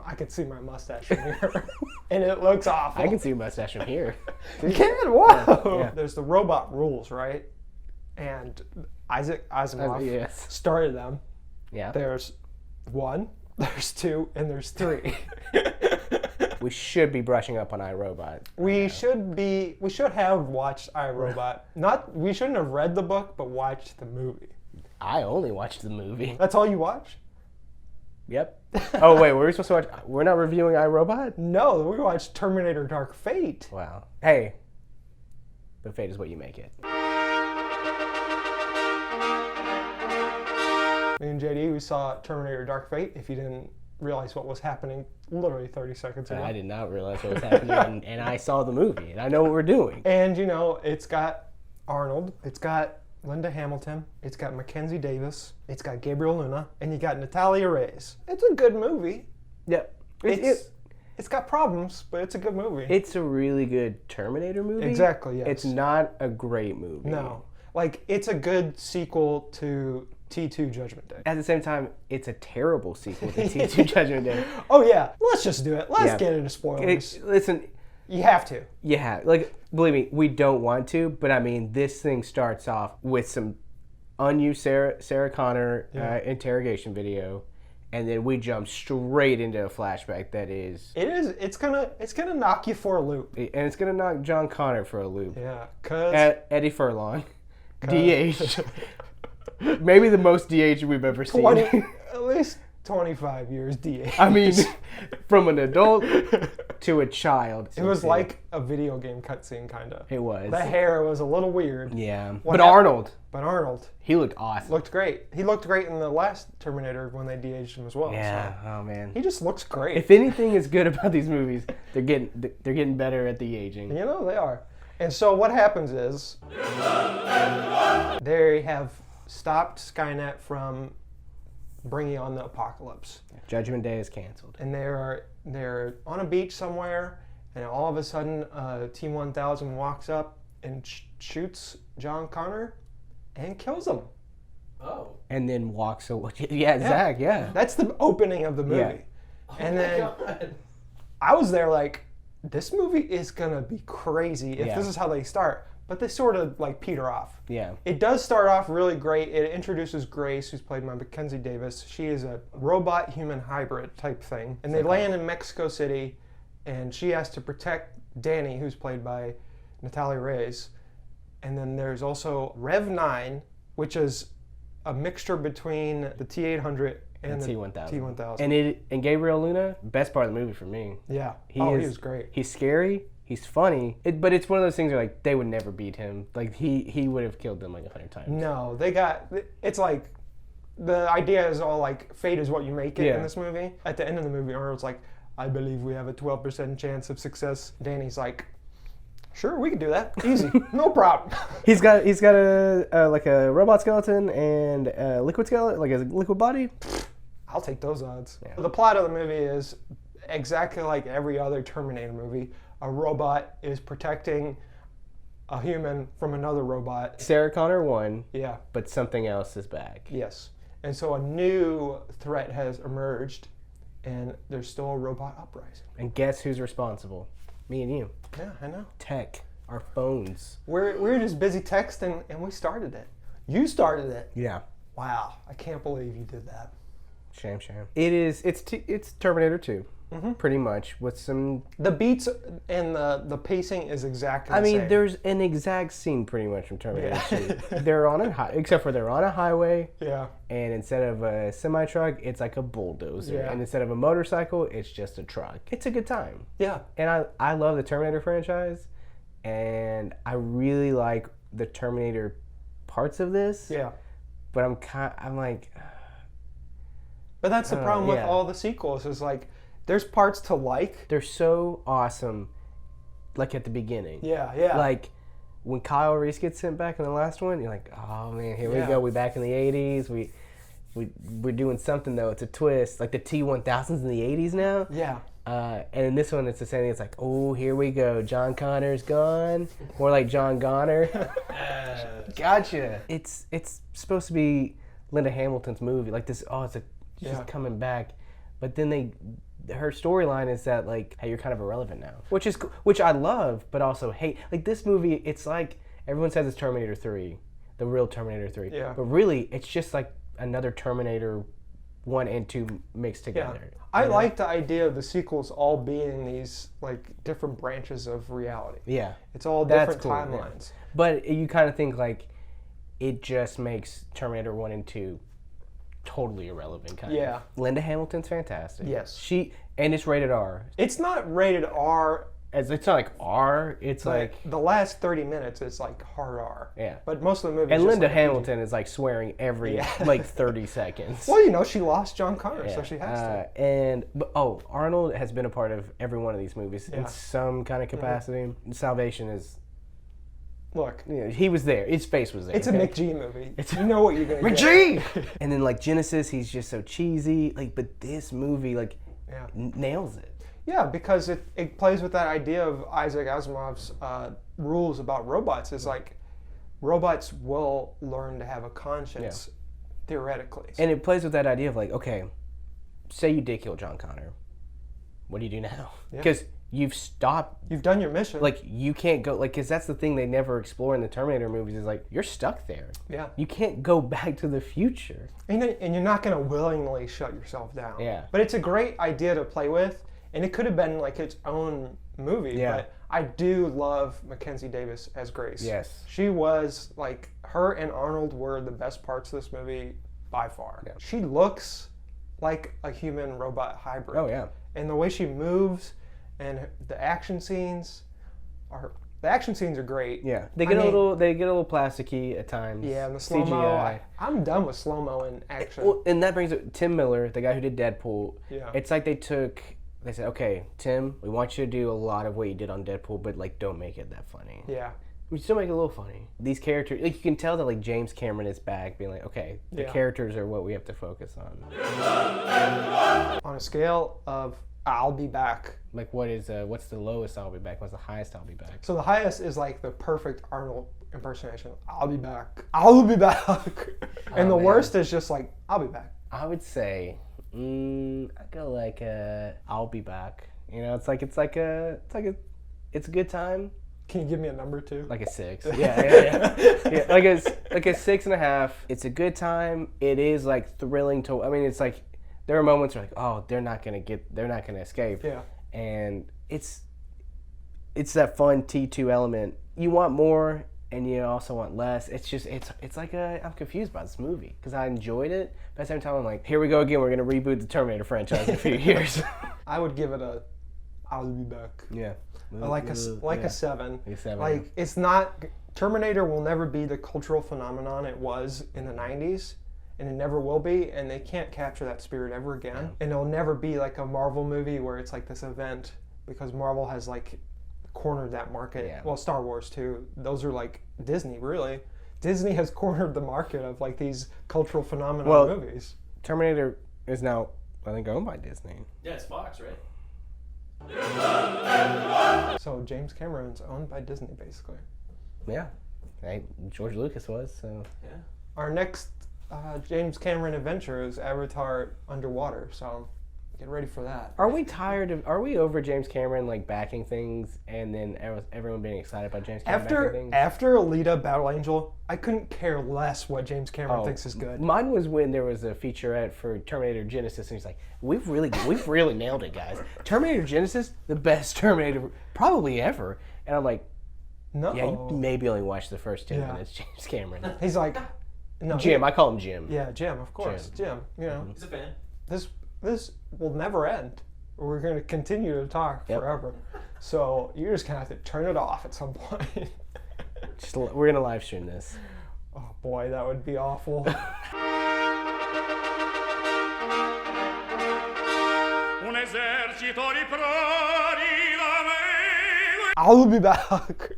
I can see my mustache from here, and it looks awful. I can see your mustache from here. You can? Whoa! Yeah. There's the robot rules, right? And Isaac Asimov Yes. started them. Yeah. There's 1, there's 2, and there's 3. We should be brushing up on iRobot. We should have watched iRobot. We shouldn't have read the book, but watched the movie. I only watched the movie. That's all you watch? Yep. Oh, wait, were we supposed to watch... We're not reviewing iRobot? No, we watched Terminator Dark Fate. Wow. Hey, but fate is what you make it. Me and JD, we saw Terminator Dark Fate, if you didn't realize what was happening literally 30 seconds ago. I did not realize what was happening, and I saw the movie, and I know what we're doing. And, it's got Arnold, it's got Linda Hamilton, it's got Mackenzie Davis, it's got Gabriel Luna, and you got Natalia Reyes. It's a good movie. Yep. It's got problems, but it's a good movie. It's a really good Terminator movie. Exactly, yes. It's not a great movie. No. It's a good sequel to T2 Judgment Day. At the same time, it's a terrible sequel to T2 Judgment Day. Oh, yeah. Let's just do it. Let's get into spoilers. Listen. You have to. Yeah. Believe me, we don't want to, but I mean, this thing starts off with some unused Sarah Connor interrogation video, and then we jump straight into a flashback that is... It's gonna knock you for a loop. And it's gonna knock John Connor for a loop. Yeah, because... Eddie Furlong. DH. Maybe the most DH we've ever seen. At least 25 years DH. I mean, from an adult to a child. It was like a video game cutscene, kind of. It was. The hair was a little weird. Yeah. But Arnold. He looked awesome. Looked great. He looked great in the last Terminator when they de-aged him as well. Yeah. So. Oh man. He just looks great. If anything is good about these movies, they're getting better at the aging. They are. And so what happens is they have stopped Skynet from bringing on the apocalypse. Judgment Day is canceled. And they're on a beach somewhere, and all of a sudden, T-1000 walks up and shoots John Connor and kills him. Oh. And then walks away. Yeah, Zach. Yeah. That's the opening of the movie. Yeah. And then I was there like, this movie is gonna be crazy if this is how they start. But they sort of peter off. Yeah. It does start off really great. It introduces Grace, who's played by Mackenzie Davis. She is a robot-human hybrid type thing. And they land in Mexico City, and she has to protect Danny, who's played by Natalia Reyes. And then there's also Rev 9, which is a mixture between the T-800 and the T-1000. And Gabriel Luna, best part of the movie for me. Yeah. He was great. He's scary. He's funny, but it's one of those things where they would never beat him. He would have killed them 100 times. No, it's like, the idea is all fate is what you make it in this movie. At the end of the movie, Arnold's like, I believe we have a 12% chance of success. Danny's like, sure, we can do that. Easy. No problem. He's got a robot skeleton and a liquid skeleton, like a liquid body. I'll take those odds. Yeah. The plot of the movie is exactly like every other Terminator movie. A robot is protecting a human from another robot. Sarah Connor won. Yeah. But something else is back. Yes. And so a new threat has emerged, and there's still a robot uprising. And guess who's responsible? Me and you. Yeah, I know. Tech. Our phones. We're just busy texting, and we started it. You started it. Yeah. Wow. I can't believe you did that. Shame. It's Terminator 2. Mm-hmm. Pretty much with some... The beats and the pacing is exactly the same. There's an exact scene pretty much from Terminator 2. They're on except for they're on a highway. Yeah. And instead of a semi-truck, it's like a bulldozer. Yeah. And instead of a motorcycle, it's just a truck. It's a good time. Yeah. And I love the Terminator franchise, and I really like the Terminator parts of this. Yeah. But I'm like... But that's the problem with all the sequels is there's parts to like. They're so awesome, at the beginning. Yeah. Like, when Kyle Reese gets sent back in the last one, you're like, oh man, here we go. We back in the 80s. We're doing something, though. It's a twist. Like the T-1000s in the 80s now. Yeah. And in this one, it's the same thing. It's like, oh, here we go. John Connor's gone. More like John Goner. Gotcha. It's supposed to be Linda Hamilton's movie. Like this, it's just coming back. But then her storyline is that like, hey, you're kind of irrelevant now, which I love, but also hate. Like this movie, it's like everyone says it's Terminator 3, the real Terminator 3. Yeah. But really, it's just like another Terminator 1 and 2 mixed together. Yeah. I like the idea of the sequels all being these like different branches of reality. Yeah. It's all That's different cool, timelines. yeah. But you kind of think like it just makes Terminator 1 and 2 totally irrelevant kind of. Linda Hamilton's fantastic. Yes. And it's rated R. It's not rated R. It's not like R, it's like the last 30 minutes is like hard R. Yeah. But most of the movie and is just Linda like Hamilton is like swearing every like 30 seconds. Well, you know, she lost John Connor, so she has to. Arnold has been a part of every one of these movies in some kind of capacity. Salvation is... Look. You know, he was there. His face was there. It's a McG movie. You know what you're going to get. McG! And then like Genesis, he's just so cheesy. Like, but this movie like nails it. Yeah, because it plays with that idea of Isaac Asimov's rules about robots. Is like robots will learn to have a conscience, theoretically. And it plays with that idea of like, okay, say you did kill John Connor. What do you do now? Because you've stopped. You've done your mission. Like, you can't go, like, because that's the thing they never explore in the Terminator movies is like, you're stuck there. Yeah. You can't go back to the future. And you're not going to willingly shut yourself down. Yeah. But it's a great idea to play with. And it could have been like its own movie, but I do love Mackenzie Davis as Grace. Yes. She was like, her and Arnold were the best parts of this movie by far. Yeah. She looks like a human robot hybrid. Oh, yeah. And the way she moves and the action scenes are great. Yeah. They get a little plasticky at times. Yeah, and the slow-mo. I'm done with slow-mo in action. And that brings up Tim Miller, the guy who did Deadpool. Yeah. It's like they said, okay, Tim, we want you to do a lot of what you did on Deadpool, but like don't make it that funny. Yeah. We still make it a little funny. These characters, like you can tell that like James Cameron is back, being like, okay, the characters are what we have to focus on. On a scale of I'll be back. Like what's the lowest I'll be back? What's the highest I'll be back? So the highest is like the perfect Arnold impersonation. I'll be back. I'll be back. And the worst is just like, I'll be back. I would say, I go like I'll be back. You know, it's a good time. Can you give me a number too? Like a 6. Yeah. Like a 6.5. It's a good time. It is like thrilling to. I mean, it's like there are moments where like, oh, they're not gonna escape. Yeah. And it's that fun T2 element. You want more, and you also want less. It's just it's like I'm confused by this movie because I enjoyed it, but at the same time I'm like, here we go again. We're gonna reboot the Terminator franchise in a few years. I would give it I'll be back. Yeah. Like a 7. Like a 7. Like it's not. Terminator will never be the cultural phenomenon it was in the 90s. And it never will be, and they can't capture that spirit ever again. Yeah. And it'll never be like a Marvel movie where it's like this event, because Marvel has like cornered that market. Yeah. Well, Star Wars too. Those are like Disney, really. Disney has cornered the market of like these cultural phenomenon movies. Terminator is now, I think, owned by Disney. Yeah, it's Fox, right? So James Cameron's owned by Disney, basically. Yeah. George Lucas was, so. Yeah. Our next James Cameron adventure is Avatar Underwater, so get ready for that. Are we over James Cameron like backing things and then everyone being excited about James Cameron backing things? After Alita Battle Angel, I couldn't care less what James Cameron thinks is good. Mine was when there was a featurette for Terminator Genesis and he's like, we've really nailed it, guys. Terminator Genesis, the best Terminator probably ever. And I'm like, no. Yeah, you maybe only watched the first 10 minutes, James Cameron. He's like, no. Jim, I call him Jim. Yeah, Jim, of course. Jim, you know. He's a fan. This will never end. We're going to continue to talk forever. So you're just going to have to turn it off at some point. We're going to live stream this. Oh boy, that would be awful. I'll be back.